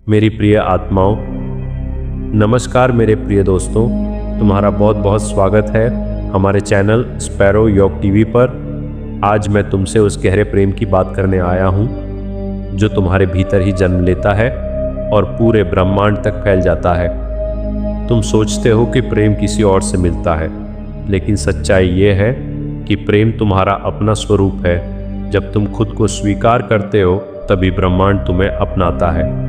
मेरी प्रिय आत्माओं, नमस्कार मेरे प्रिय दोस्तों। तुम्हारा बहुत बहुत स्वागत है हमारे चैनल स्पैरो योग टीवी पर। आज मैं तुमसे उस गहरे प्रेम की बात करने आया हूँ जो तुम्हारे भीतर ही जन्म लेता है और पूरे ब्रह्मांड तक फैल जाता है। तुम सोचते हो कि प्रेम किसी और से मिलता है, लेकिन सच्चाई ये है कि प्रेम तुम्हारा अपना स्वरूप है। जब तुम खुद को स्वीकार करते हो तभी ब्रह्मांड तुम्हें अपनाता है।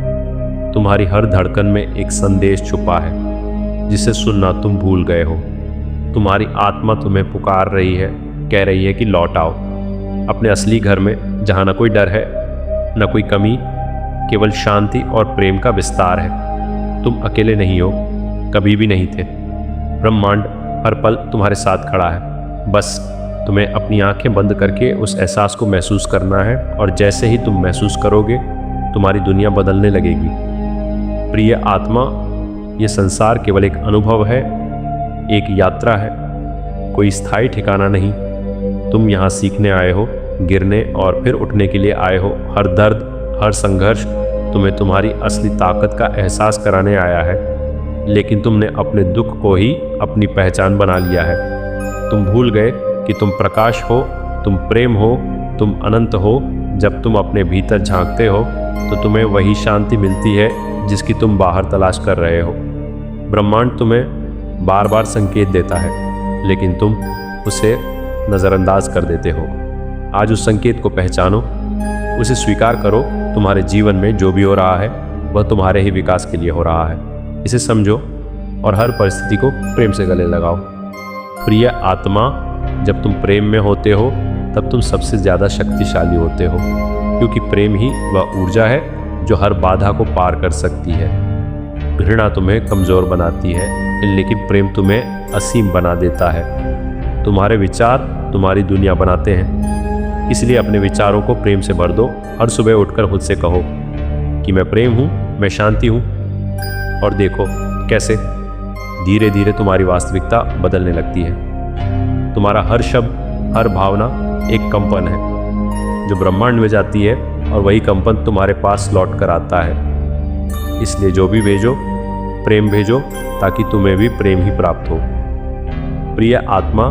तुम्हारी हर धड़कन में एक संदेश छुपा है जिसे सुनना तुम भूल गए हो। तुम्हारी आत्मा तुम्हें पुकार रही है, कह रही है कि लौट आओ अपने असली घर में, जहाँ न कोई डर है न कोई कमी, केवल शांति और प्रेम का विस्तार है। तुम अकेले नहीं हो, कभी भी नहीं थे। ब्रह्मांड हर पल तुम्हारे साथ खड़ा है। बस तुम्हें अपनी आंखें बंद करके उस एहसास को महसूस करना है, और जैसे ही तुम महसूस करोगे तुम्हारी दुनिया बदलने लगेगी। प्रिय आत्मा, ये संसार केवल एक अनुभव है, एक यात्रा है, कोई स्थायी ठिकाना नहीं। तुम यहाँ सीखने आए हो, गिरने और फिर उठने के लिए आए हो। हर दर्द, हर संघर्ष तुम्हें तुम्हारी असली ताकत का एहसास कराने आया है, लेकिन तुमने अपने दुख को ही अपनी पहचान बना लिया है। तुम भूल गए कि तुम प्रकाश हो, तुम प्रेम हो, तुम अनंत हो। जब तुम अपने भीतर झांकते हो तो तुम्हें वही शांति मिलती है जिसकी तुम बाहर तलाश कर रहे हो। ब्रह्मांड तुम्हें बार बार संकेत देता है, लेकिन तुम उसे नज़रअंदाज कर देते हो। आज उस संकेत को पहचानो, उसे स्वीकार करो। तुम्हारे जीवन में जो भी हो रहा है वह तुम्हारे ही विकास के लिए हो रहा है। इसे समझो और हर परिस्थिति को प्रेम से गले लगाओ। प्रिय आत्मा, जब तुम प्रेम में होते हो तब तुम सबसे ज़्यादा शक्तिशाली होते हो, क्योंकि प्रेम ही वह ऊर्जा है जो हर बाधा को पार कर सकती है। घृणा तुम्हें कमज़ोर बनाती है, लेकिन प्रेम तुम्हें असीम बना देता है। तुम्हारे विचार तुम्हारी दुनिया बनाते हैं, इसलिए अपने विचारों को प्रेम से भर दो। हर सुबह उठकर खुद से कहो कि मैं प्रेम हूँ, मैं शांति हूँ, और देखो कैसे धीरे धीरे तुम्हारी वास्तविकता बदलने लगती है। तुम्हारा हर शब्द, हर भावना एक कंपन है जो ब्रह्मांड में जाती है, और वही कंपन तुम्हारे पास लौट कर आता है। इसलिए जो भी भेजो, प्रेम भेजो, ताकि तुम्हें भी प्रेम ही प्राप्त हो। प्रिय आत्मा,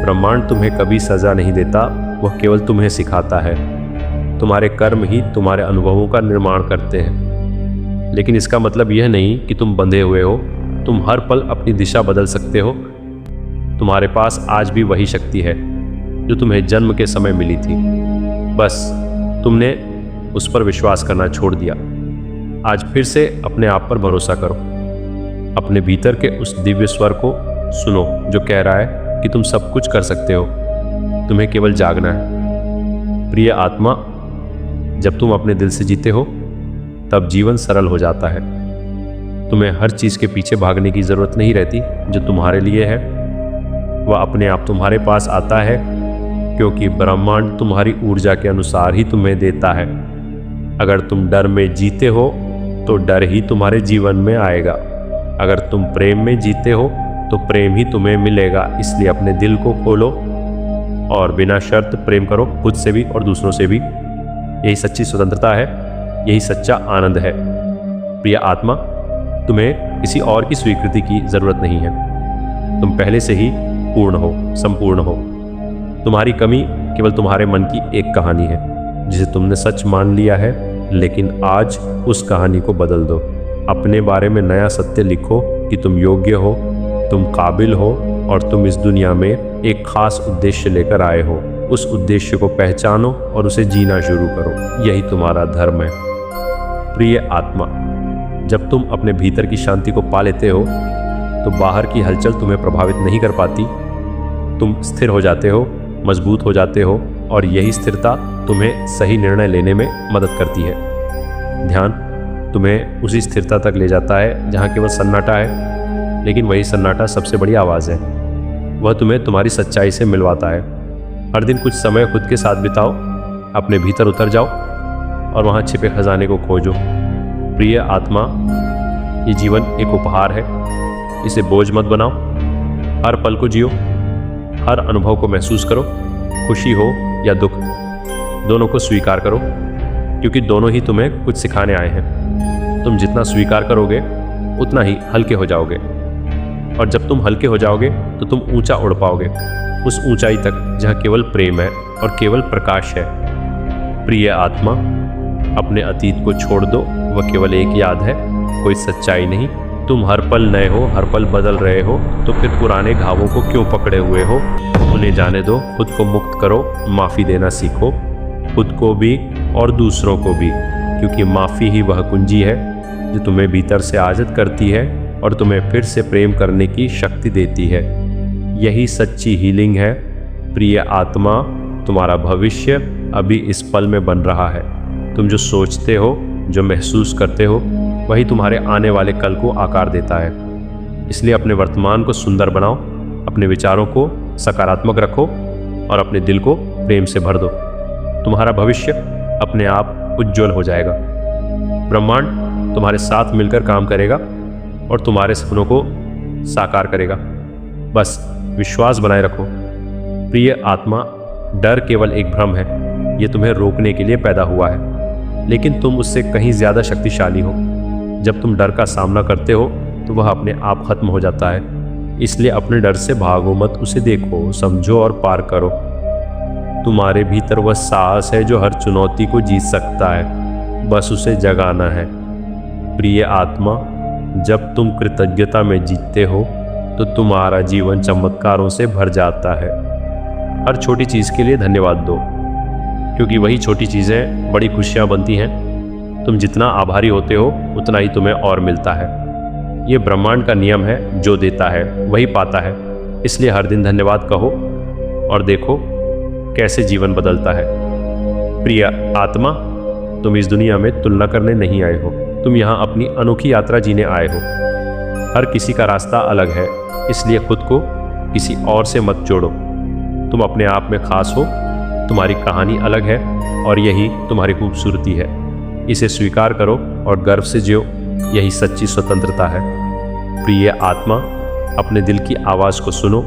ब्रह्मांड तुम्हें कभी सजा नहीं देता, वह केवल तुम्हें सिखाता है। तुम्हारे कर्म ही तुम्हारे अनुभवों का निर्माण करते हैं, लेकिन इसका मतलब यह नहीं कि तुम बंधे हुए हो। तुम हर पल अपनी दिशा बदल सकते हो। तुम्हारे पास आज भी वही शक्ति है जो तुम्हें जन्म के समय मिली थी, बस तुमने उस पर विश्वास करना छोड़ दिया। आज फिर से अपने आप पर भरोसा करो। अपने भीतर के उस दिव्य स्वर को सुनो जो कह रहा है कि तुम सब कुछ कर सकते हो, तुम्हें केवल जागना है। प्रिय आत्मा, जब तुम अपने दिल से जीते हो तब जीवन सरल हो जाता है। तुम्हें हर चीज़ के पीछे भागने की ज़रूरत नहीं रहती। जो तुम्हारे लिए है वह अपने आप तुम्हारे पास आता है, क्योंकि ब्रह्मांड तुम्हारी ऊर्जा के अनुसार ही तुम्हें देता है। अगर तुम डर में जीते हो तो डर ही तुम्हारे जीवन में आएगा। अगर तुम प्रेम में जीते हो तो प्रेम ही तुम्हें मिलेगा। इसलिए अपने दिल को खोलो और बिना शर्त प्रेम करो, खुद से भी और दूसरों से भी। यही सच्ची स्वतंत्रता है, यही सच्चा आनंद है। प्रिय आत्मा, तुम्हें किसी और की स्वीकृति की ज़रूरत नहीं है। तुम पहले से ही पूर्ण हो, संपूर्ण हो। तुम्हारी कमी केवल तुम्हारे मन की एक कहानी है जिसे तुमने सच मान लिया है, लेकिन आज उस कहानी को बदल दो। अपने बारे में नया सत्य लिखो कि तुम योग्य हो, तुम काबिल हो, और तुम इस दुनिया में एक खास उद्देश्य लेकर आए हो। उस उद्देश्य को पहचानो और उसे जीना शुरू करो। यही तुम्हारा धर्म है। प्रिय आत्मा, जब तुम अपने भीतर की शांति को पा लेते हो तो बाहर की हलचल तुम्हें प्रभावित नहीं कर पाती। तुम स्थिर हो जाते हो, मजबूत हो जाते हो, और यही स्थिरता तुम्हें सही निर्णय लेने में मदद करती है। ध्यान तुम्हें उसी स्थिरता तक ले जाता है जहाँ केवल सन्नाटा है, लेकिन वही सन्नाटा सबसे बड़ी आवाज़ है। वह तुम्हें तुम्हारी सच्चाई से मिलवाता है। हर दिन कुछ समय खुद के साथ बिताओ, अपने भीतर उतर जाओ और वहाँ छिपे खजाने को खोजो। प्रिय आत्मा, ये जीवन एक उपहार है, इसे बोझ मत बनाओ। हर पल को जियो, हर अनुभव को महसूस करो। खुशी हो या दुख, दोनों को स्वीकार करो, क्योंकि दोनों ही तुम्हें कुछ सिखाने आए हैं। तुम जितना स्वीकार करोगे उतना ही हल्के हो जाओगे, और जब तुम हल्के हो जाओगे तो तुम ऊंचा उड़ पाओगे, उस ऊंचाई तक जहाँ केवल प्रेम है और केवल प्रकाश है। प्रिय आत्मा, अपने अतीत को छोड़ दो, वह केवल एक याद है, कोई सच्चाई नहीं। तुम हर पल नए हो, हर पल बदल रहे हो, तो फिर पुराने घावों को क्यों पकड़े हुए हो? उन्हें जाने दो, खुद को मुक्त करो, माफ़ी देना सीखो, खुद को भी और दूसरों को भी, क्योंकि माफ़ी ही वह कुंजी है जो तुम्हें भीतर से आज़ाद करती है और तुम्हें फिर से प्रेम करने की शक्ति देती है। यही सच्ची हीलिंग है। प्रिय आत्मा, तुम्हारा भविष्य अभी इस पल में बन रहा है। तुम जो सोचते हो, जो महसूस करते हो, वही तुम्हारे आने वाले कल को आकार देता है। इसलिए अपने वर्तमान को सुंदर बनाओ, अपने विचारों को सकारात्मक रखो और अपने दिल को प्रेम से भर दो। तुम्हारा भविष्य अपने आप उज्जवल हो जाएगा। ब्रह्मांड तुम्हारे साथ मिलकर काम करेगा और तुम्हारे सपनों को साकार करेगा। बस विश्वास बनाए रखो। प्रिय आत्मा, डर केवल एक भ्रम है, ये तुम्हें रोकने के लिए पैदा हुआ है, लेकिन तुम उससे कहीं ज़्यादा शक्तिशाली हो। जब तुम डर का सामना करते हो तो वह अपने आप खत्म हो जाता है। इसलिए अपने डर से भागो मत, उसे देखो, समझो और पार करो। तुम्हारे भीतर वह साहस है जो हर चुनौती को जीत सकता है, बस उसे जगाना है। प्रिय आत्मा, जब तुम कृतज्ञता में जीतते हो तो तुम्हारा जीवन चमत्कारों से भर जाता है। हर छोटी चीज़ के लिए धन्यवाद दो, क्योंकि वही छोटी चीज़ें बड़ी खुशियाँ बनती हैं। तुम जितना आभारी होते हो उतना ही तुम्हें और मिलता है। ये ब्रह्मांड का नियम है, जो देता है वही पाता है। इसलिए हर दिन धन्यवाद कहो और देखो कैसे जीवन बदलता है। प्रिय आत्मा, तुम इस दुनिया में तुलना करने नहीं आए हो, तुम यहाँ अपनी अनोखी यात्रा जीने आए हो। हर किसी का रास्ता अलग है, इसलिए खुद को किसी और से मत जोड़ो। तुम अपने आप में खास हो, तुम्हारी कहानी अलग है और यही तुम्हारी खूबसूरती है। इसे स्वीकार करो और गर्व से जियो, यही सच्ची स्वतंत्रता है। प्रिय आत्मा, अपने दिल की आवाज़ को सुनो,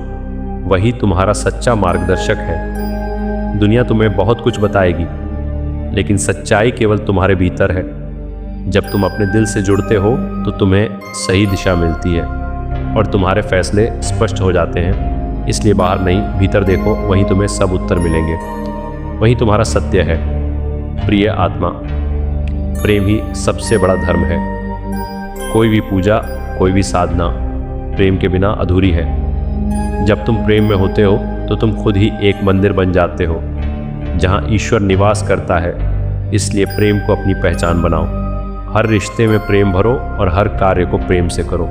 वही तुम्हारा सच्चा मार्गदर्शक है। दुनिया तुम्हें बहुत कुछ बताएगी, लेकिन सच्चाई केवल तुम्हारे भीतर है। जब तुम अपने दिल से जुड़ते हो तो तुम्हें सही दिशा मिलती है और तुम्हारे फैसले स्पष्ट हो जाते हैं। इसलिए बाहर नहीं, भीतर देखो, वहीं तुम्हें सब उत्तर मिलेंगे। वही तुम्हारा सत्य है। प्रिय आत्मा, प्रेम ही सबसे बड़ा धर्म है। कोई भी पूजा, कोई भी साधना प्रेम के बिना अधूरी है। जब तुम प्रेम में होते हो तो तुम खुद ही एक मंदिर बन जाते हो जहाँ ईश्वर निवास करता है। इसलिए प्रेम को अपनी पहचान बनाओ। हर रिश्ते में प्रेम भरो और हर कार्य को प्रेम से करो।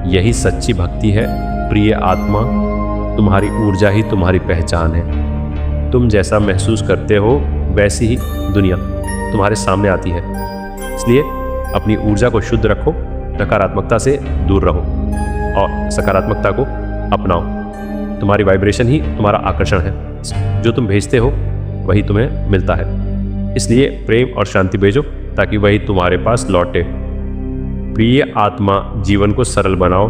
यही सच्ची भक्ति है। प्रिय आत्मा, तुम्हारी ऊर्जा ही तुम्हारी पहचान है। तुम जैसा महसूस करते हो वैसी ही दुनिया तुम्हारे सामने आती है। इसलिए अपनी ऊर्जा को शुद्ध रखो, नकारात्मकता से दूर रहो और सकारात्मकता को अपनाओ। तुम्हारी वाइब्रेशन ही तुम्हारा आकर्षण है। जो तुम भेजते हो वही तुम्हें मिलता है। इसलिए प्रेम और शांति भेजो ताकि वही तुम्हारे पास लौटे। प्रिय आत्मा, जीवन को सरल बनाओ।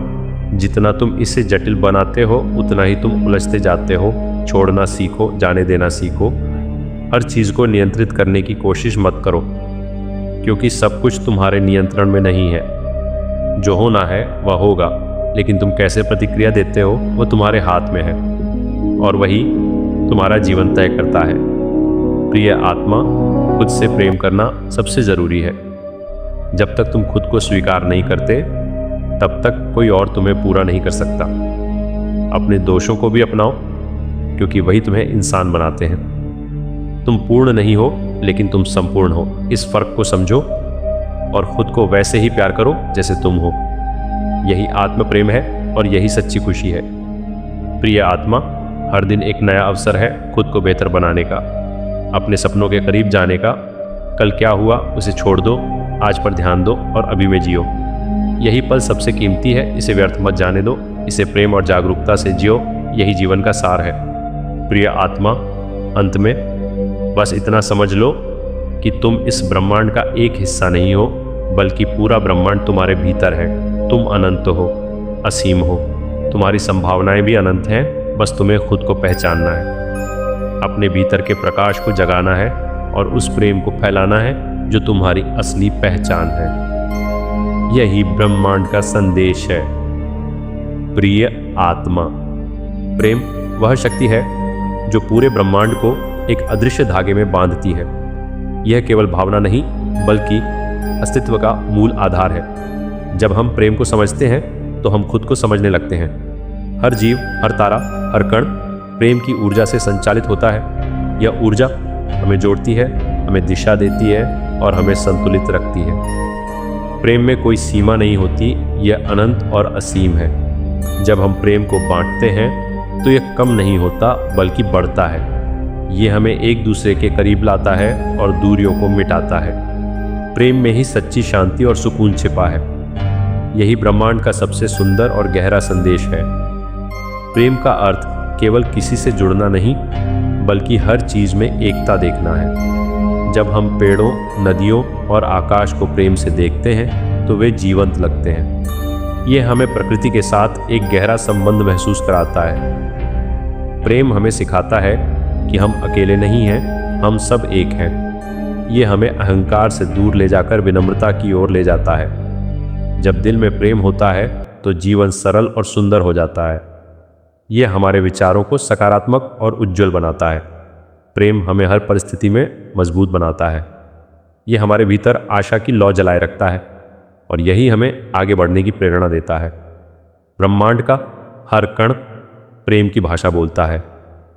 जितना तुम इसे जटिल बनाते हो उतना ही तुम उलझते जाते हो। छोड़ना सीखो, जाने देना सीखो। हर चीज़ को नियंत्रित करने की कोशिश मत करो, क्योंकि सब कुछ तुम्हारे नियंत्रण में नहीं है। जो होना है वह होगा, लेकिन तुम कैसे प्रतिक्रिया देते हो वो तुम्हारे हाथ में है और वही तुम्हारा जीवन तय करता है। प्रिय आत्मा, खुद से प्रेम करना सबसे ज़रूरी है। जब तक तुम खुद को स्वीकार नहीं करते तब तक कोई और तुम्हें पूरा नहीं कर सकता। अपने दोषों को भी अपनाओ, क्योंकि वही तुम्हें इंसान बनाते हैं। तुम पूर्ण नहीं हो, लेकिन तुम संपूर्ण हो। इस फर्क को समझो और खुद को वैसे ही प्यार करो जैसे तुम हो। यही आत्म प्रेम है और यही सच्ची खुशी है। प्रिय आत्मा, हर दिन एक नया अवसर है खुद को बेहतर बनाने का, अपने सपनों के करीब जाने का। कल क्या हुआ उसे छोड़ दो, आज पर ध्यान दो और अभी में जियो। यही पल सबसे कीमती है, इसे व्यर्थ मत जाने दो। इसे प्रेम और जागरूकता से जियो, यही जीवन का सार है। प्रिय आत्मा, अंत में बस इतना समझ लो कि तुम इस ब्रह्मांड का एक हिस्सा नहीं हो, बल्कि पूरा ब्रह्मांड तुम्हारे भीतर है। तुम अनंत हो, असीम हो। तुम्हारी संभावनाएं भी अनंत हैं, बस तुम्हें खुद को पहचानना है। अपने भीतर के प्रकाश को जगाना है और उस प्रेम को फैलाना है जो तुम्हारी असली पहचान है। यही ब्रह्मांड का संदेश है। प्रिय आत्मा, प्रेम वह शक्ति है जो पूरे ब्रह्मांड को एक अदृश्य धागे में बांधती है। यह केवल भावना नहीं बल्कि अस्तित्व का मूल आधार है। जब हम प्रेम को समझते हैं तो हम खुद को समझने लगते हैं। हर जीव, हर तारा, हर कण प्रेम की ऊर्जा से संचालित होता है। यह ऊर्जा हमें जोड़ती है, हमें दिशा देती है और हमें संतुलित रखती है। प्रेम में कोई सीमा नहीं होती, यह अनंत और असीम है। जब हम प्रेम को बांटते हैं तो यह कम नहीं होता बल्कि बढ़ता है। यह हमें एक दूसरे के करीब लाता है और दूरियों को मिटाता है। प्रेम में ही सच्ची शांति और सुकून छिपा है। यही ब्रह्मांड का सबसे सुंदर और गहरा संदेश है। प्रेम का अर्थ केवल किसी से जुड़ना नहीं बल्कि हर चीज में एकता देखना है। जब हम पेड़ों, नदियों और आकाश को प्रेम से देखते हैं तो वे जीवंत लगते हैं। ये हमें प्रकृति के साथ एक गहरा संबंध महसूस कराता है। प्रेम हमें सिखाता है कि हम अकेले नहीं हैं, हम सब एक हैं। ये हमें अहंकार से दूर ले जाकर विनम्रता की ओर ले जाता है। जब दिल में प्रेम होता है तो जीवन सरल और सुंदर हो जाता है। यह हमारे विचारों को सकारात्मक और उज्जवल बनाता है। प्रेम हमें हर परिस्थिति में मजबूत बनाता है। यह हमारे भीतर आशा की लौ जलाए रखता है और यही हमें आगे बढ़ने की प्रेरणा देता है। ब्रह्मांड का हर कण प्रेम की भाषा बोलता है,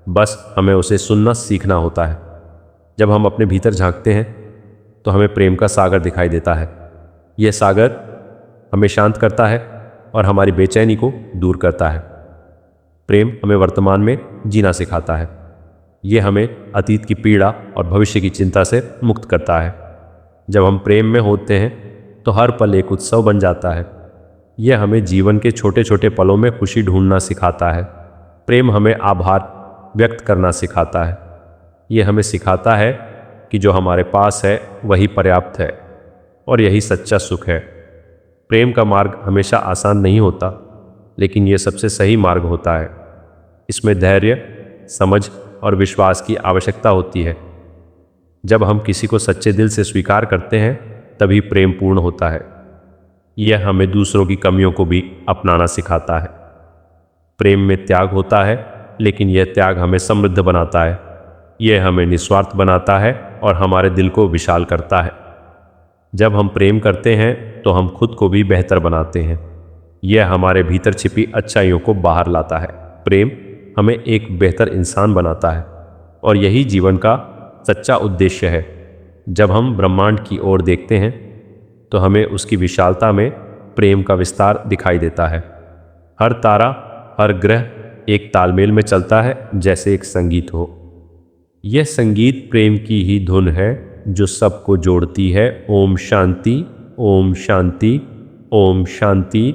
बस हमें उसे सुनना सीखना होता है। जब हम अपने भीतर झांकते हैं तो हमें प्रेम का सागर दिखाई देता है। यह सागर हमें शांत करता है और हमारी बेचैनी को दूर करता है। प्रेम हमें वर्तमान में जीना सिखाता है। यह हमें अतीत की पीड़ा और भविष्य की चिंता से मुक्त करता है। जब हम प्रेम में होते हैं तो हर पल एक उत्सव बन जाता है। यह हमें जीवन के छोटे छोटे पलों में खुशी ढूंढना सिखाता है। प्रेम हमें आभार व्यक्त करना सिखाता है। यह हमें सिखाता है कि जो हमारे पास है वही पर्याप्त है और यही सच्चा सुख है। प्रेम का मार्ग हमेशा आसान नहीं होता, लेकिन यह सबसे सही मार्ग होता है। इसमें धैर्य, समझ और विश्वास की आवश्यकता होती है। जब हम किसी को सच्चे दिल से स्वीकार करते हैं तभी प्रेम पूर्ण होता है। यह हमें दूसरों की कमियों को भी अपनाना सिखाता है। प्रेम में त्याग होता है, लेकिन यह त्याग हमें समृद्ध बनाता है। यह हमें निस्वार्थ बनाता है और हमारे दिल को विशाल करता है। जब हम प्रेम करते हैं तो हम खुद को भी बेहतर बनाते हैं। यह हमारे भीतर छिपी अच्छाइयों को बाहर लाता है। प्रेम हमें एक बेहतर इंसान बनाता है और यही जीवन का सच्चा उद्देश्य है। जब हम ब्रह्मांड की ओर देखते हैं तो हमें उसकी विशालता में प्रेम का विस्तार दिखाई देता है। हर तारा, हर ग्रह एक तालमेल में चलता है, जैसे एक संगीत हो। यह संगीत प्रेम की ही धुन है जो सबको जोड़ती है। ओम शांति, ओम शांति, ओम शांति।